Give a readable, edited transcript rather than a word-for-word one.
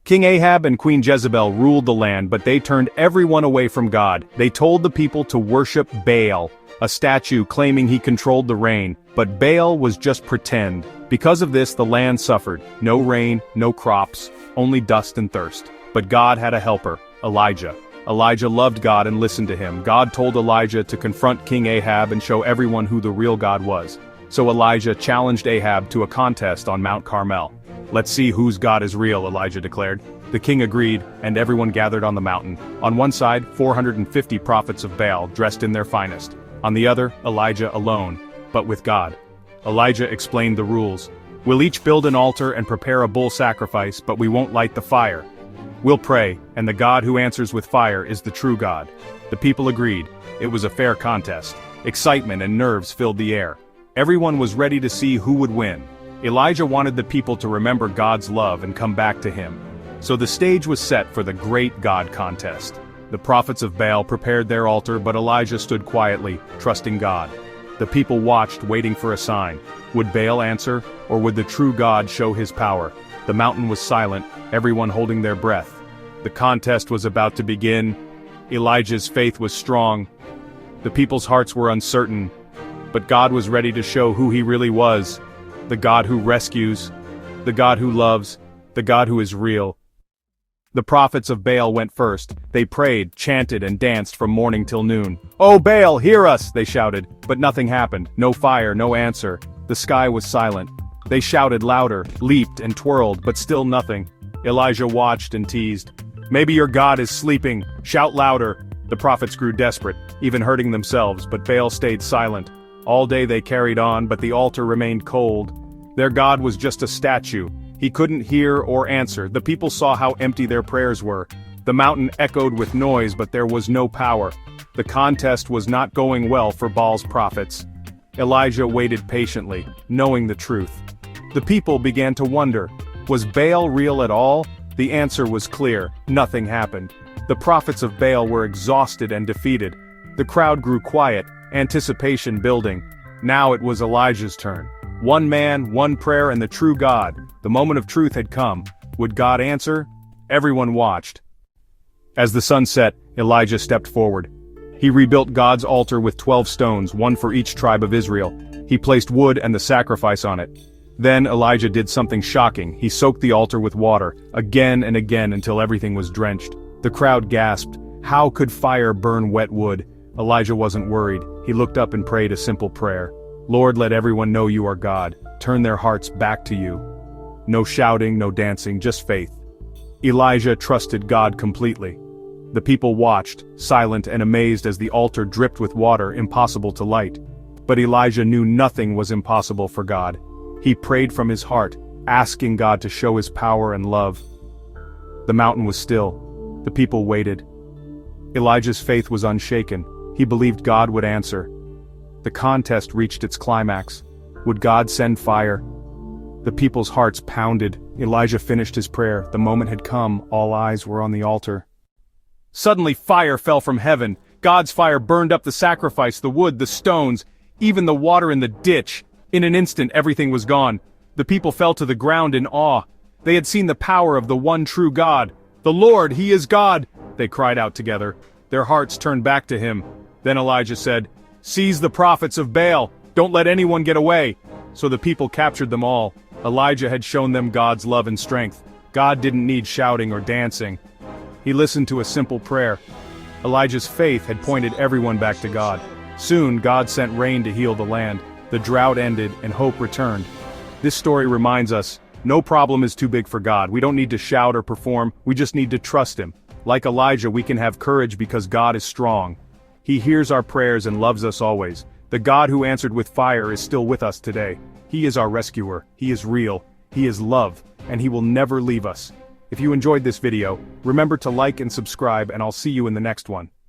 King Ahab and Queen Jezebel ruled the land, but they turned everyone away from God. They told the people to worship Baal, a statue claiming he controlled the rain, but Baal was just pretend. Because of this, the land suffered. No rain, no crops, only dust and thirst. But God had a helper, Elijah. Elijah loved God and listened to him. God told Elijah to confront King Ahab and show everyone who the real God was. So Elijah challenged Ahab to a contest on Mount Carmel. "Let's see whose God is real," Elijah declared. The king agreed, and everyone gathered on the mountain. On one side, 450 prophets of Baal, dressed in their finest. On the other, Elijah alone, but with God. Elijah explained the rules. "We'll each build an altar and prepare a bull sacrifice, but we won't light the fire. We'll pray, and the God who answers with fire is the true God." The people agreed. It was a fair contest. Excitement and nerves filled the air. Everyone was ready to see who would win. Elijah wanted the people to remember God's love and come back to him. So the stage was set for the great God contest. The prophets of Baal prepared their altar, but Elijah stood quietly, trusting God. The people watched, waiting for a sign. Would Baal answer, or would the true God show his power? The mountain was silent, everyone holding their breath. The contest was about to begin. Elijah's faith was strong. The people's hearts were uncertain. But God was ready to show who he really was. The God who rescues, the God who loves, the God who is real. The prophets of Baal went first. They prayed, chanted, and danced from morning till noon. "Oh Baal, hear us!" they shouted. But nothing happened. No fire, no answer. The sky was silent. They shouted louder, leaped and twirled, but still nothing. Elijah watched and teased. "Maybe your God is sleeping. Shout louder." The prophets grew desperate, even hurting themselves, but Baal stayed silent. All day they carried on, but the altar remained cold. Their God was just a statue. He couldn't hear or answer. The people saw how empty their prayers were. The mountain echoed with noise, but there was no power. The contest was not going well for Baal's prophets. Elijah waited patiently, knowing the truth. The people began to wonder, was Baal real at all? The answer was clear: nothing happened. The prophets of Baal were exhausted and defeated. The crowd grew quiet, anticipation building. Now it was Elijah's turn. One man, one prayer, and the true God. The moment of truth had come. Would God answer? Everyone watched. As the sun set, Elijah stepped forward. He rebuilt God's altar with 12 stones, one for each tribe of Israel. He placed wood and the sacrifice on it. Then Elijah did something shocking. He soaked the altar with water, again and again until everything was drenched. The crowd gasped. How could fire burn wet wood? Elijah wasn't worried. He looked up and prayed a simple prayer. "Lord, let everyone know you are God. Turn their hearts back to you." No shouting, no dancing, just faith. Elijah trusted God completely. The people watched, silent and amazed as the altar dripped with water, impossible to light. But Elijah knew nothing was impossible for God. He prayed from his heart, asking God to show his power and love. The mountain was still. The people waited. Elijah's faith was unshaken. He believed God would answer. The contest reached its climax. Would God send fire? The people's hearts pounded. Elijah finished his prayer. The moment had come. All eyes were on the altar. Suddenly fire fell from heaven. God's fire burned up the sacrifice, the wood, the stones, even the water in the ditch. In an instant everything was gone. The people fell to the ground in awe. They had seen the power of the one true God. "The Lord, He is God!" they cried out together. Their hearts turned back to Him. Then Elijah said, "Seize the prophets of Baal! Don't let anyone get away!" So the people captured them all. Elijah had shown them God's love and strength. God didn't need shouting or dancing. He listened to a simple prayer. Elijah's faith had pointed everyone back to God. Soon God sent rain to heal the land. The drought ended and hope returned. This story reminds us, no problem is too big for God. We don't need to shout or perform, we just need to trust Him. Like Elijah, we can have courage because God is strong. He hears our prayers and loves us always. The God who answered with fire is still with us today. He is our rescuer, He is real, He is love, and He will never leave us. If you enjoyed this video, remember to like and subscribe, and I'll see you in the next one.